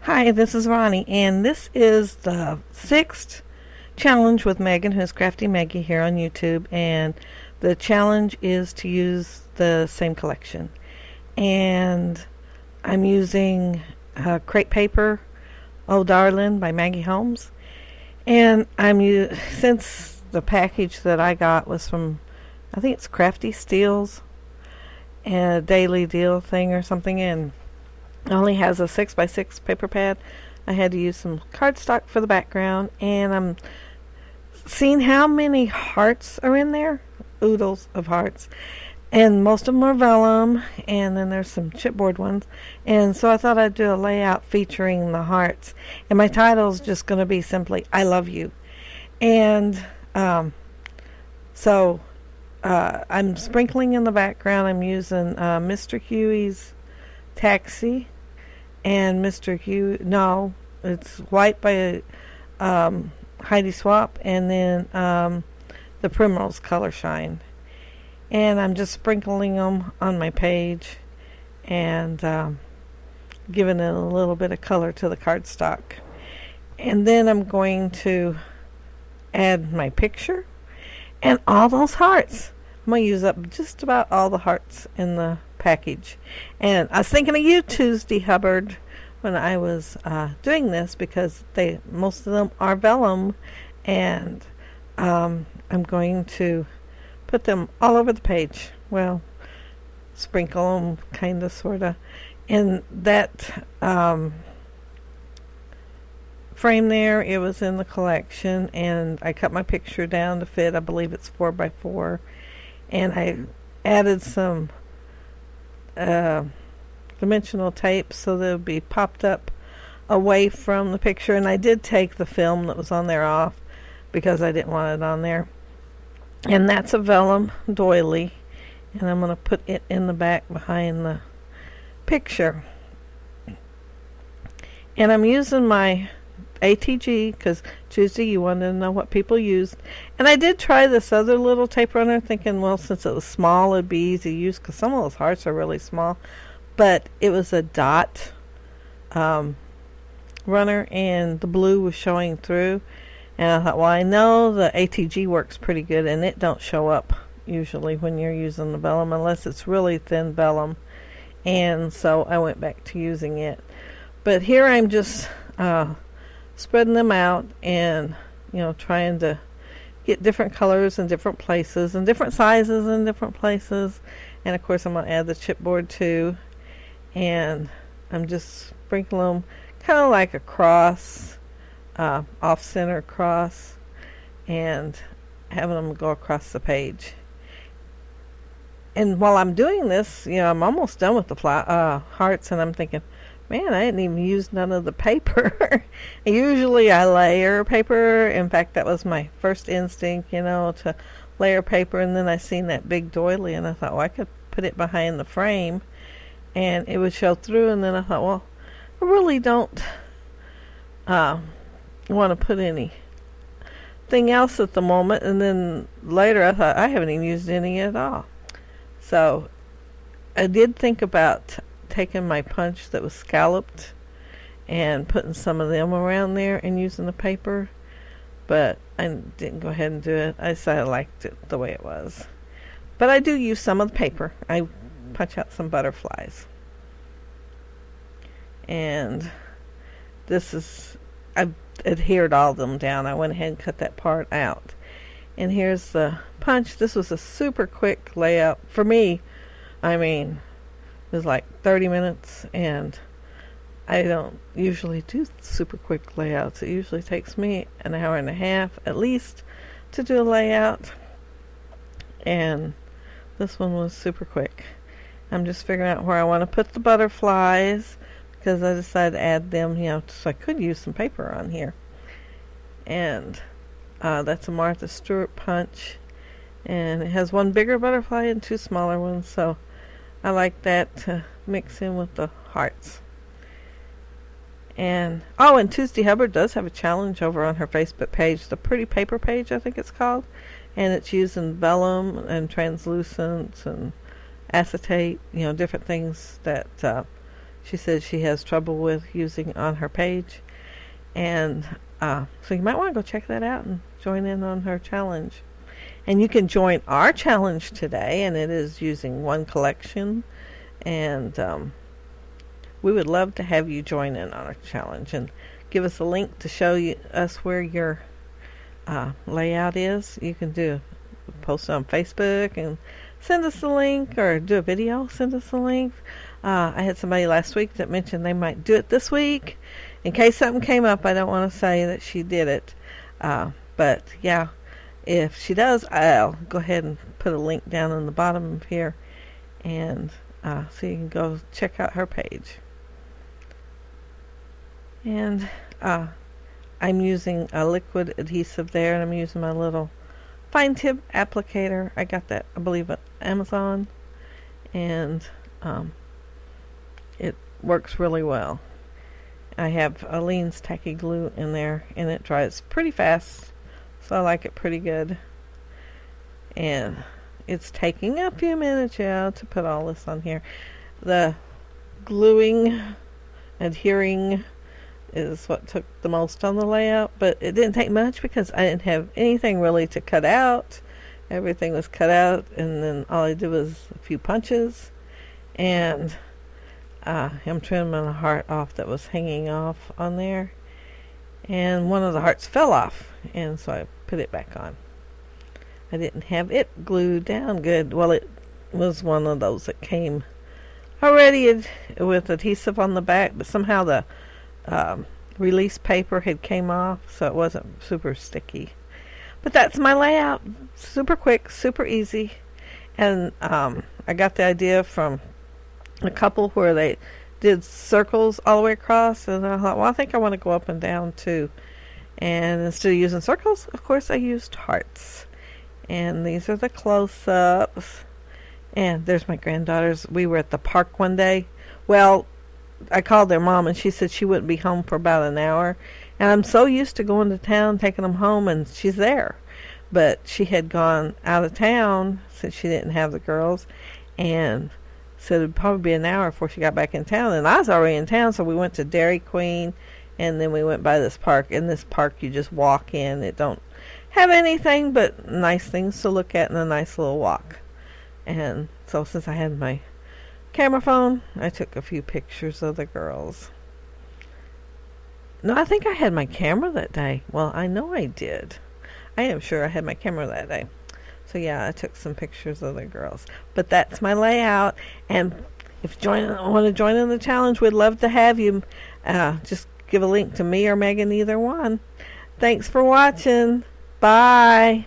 Hi, this is Ronnie, and this is the sixth challenge with Megan, who's Crafty Meggy here on YouTube, and the challenge is to use the same collection. And I'm using crepe paper, Oh Darling by Maggie Holmes, and since the package that I got was from, I think it's Crafty Steals, and a daily deal thing or something, and it only has a 6x6 paper pad. I had to use some cardstock for the background, and I'm seeing how many hearts are in there. Oodles of hearts. And most of them are vellum, and then there's some chipboard ones. And so I thought I'd do a layout featuring the hearts. And my title is just going to be simply, I Love You. And so I'm sprinkling in the background. I'm using Mr. Huey's Taxi. And Mr. Hugh, no, it's White by Heidi Swap, and then the Primrose Color Shine. And I'm just sprinkling them on my page and giving it a little bit of color to the cardstock. And then I'm going to add my picture and all those hearts. I'm going to use up just about all the hearts in the package. And I was thinking of you, Tuesday Hubbard, when I was doing this, because most of them are vellum, and I'm going to put them all over the page. Well, sprinkle them, kind of, sort of. And that frame there, it was in the collection, and I cut my picture down to fit. I believe it's 4x4, and I added some dimensional tape so they'll be popped up away from the picture. And I did take the film that was on there off because I didn't want it on there. And that's a vellum doily, and I'm going to put it in the back behind the picture. And I'm using my ATG because Tuesday you wanted to know what people used, and I did try this other little tape runner thinking, well, since it was small it'd be easy to use because some of those hearts are really small, but it was a dot runner and the blue was showing through, and I thought, well, I know the ATG works pretty good and it don't show up usually when you're using the vellum unless it's really thin vellum, and so I went back to using it. But here I'm just spreading them out and, trying to get different colors in different places and different sizes in different places. And of course I'm going to add the chipboard too, and I'm just sprinkling them kind of like a cross, off-center cross, and having them go across the page. And while I'm doing this, I'm almost done with the hearts, and I'm thinking, man, I didn't even use none of the paper. Usually I layer paper. In fact, that was my first instinct, to layer paper. And then I seen that big doily, and I thought, well, I could put it behind the frame, and it would show through. And then I thought, well, I really don't want to put anything else at the moment. And then later I thought, I haven't even used any at all. So I did think about taking my punch that was scalloped and putting some of them around there and using the paper, but I didn't go ahead and do it. I decided I liked it the way it was. But I do use some of the paper. I punch out some butterflies. And I've adhered all of them down. I went ahead and cut that part out. And here's the punch. This was a super quick layout for me. It was like 30 minutes, and I don't usually do super quick layouts. It usually takes me an hour and a half at least to do a layout, and this one was super quick. I'm just figuring out where I want to put the butterflies because I decided to add them, so I could use some paper on here. And that's a Martha Stewart punch, and it has one bigger butterfly and two smaller ones, so I like that to mix in with the hearts. And Tuesday Hubbard does have a challenge over on her Facebook page, the Pretty Paper page, I think it's called, and it's using vellum and translucents and acetate, different things that she said she has trouble with using on her page. And so you might want to go check that out and join in on her challenge. And you can join our challenge today, and it is using one collection. And we would love to have you join in on our challenge and give us a link to show us where your layout is. You can post it on Facebook and send us a link, or do a video, send us a link. I had somebody last week that mentioned they might do it this week. In case something came up, I don't want to say that she did it. But yeah, if she does, I'll go ahead and put a link down in the bottom of here, and so you can go check out her page. And I'm using a liquid adhesive there, and I'm using my little fine tip applicator. I got that, I believe, at Amazon, and it works really well. I have Aleene's tacky glue in there, and it dries pretty fast, so I like it pretty good. And it's taking a few minutes, to put all this on here. The gluing, adhering is what took the most on the layout, but it didn't take much because I didn't have anything really to cut out. Everything was cut out, and then all I did was a few punches, and I'm trimming a heart off that was hanging off on there, and one of the hearts fell off, and so I put it back on. I didn't have it glued down good. Well, it was one of those that came already with adhesive on the back, but somehow the release paper had came off, so it wasn't super sticky. But that's my layout. Super quick, super easy. And I got the idea from a couple where they did circles all the way across, and I thought, well, I think I want to go up and down too. And instead of using circles, of course, I used hearts. And these are the close-ups. And there's my granddaughters. We were at the park one day. Well, I called their mom, and she said she wouldn't be home for about an hour. And I'm so used to going to town, taking them home, and she's there. But she had gone out of town since she didn't have the girls, and said it'd probably be an hour before she got back in town. And I was already in town, so we went to Dairy Queen, and then we went by this park. In this park, you just walk in. It don't have anything but nice things to look at and a nice little walk. And so since I had my camera phone, I took a few pictures of the girls. No, I think I had my camera that day. Well, I know I did. I am sure I had my camera that day. So yeah, I took some pictures of the girls. But that's my layout. And if you want to join in the challenge, we'd love to have you. Just give a link to me or Megan, either one. Thanks for watching. Bye.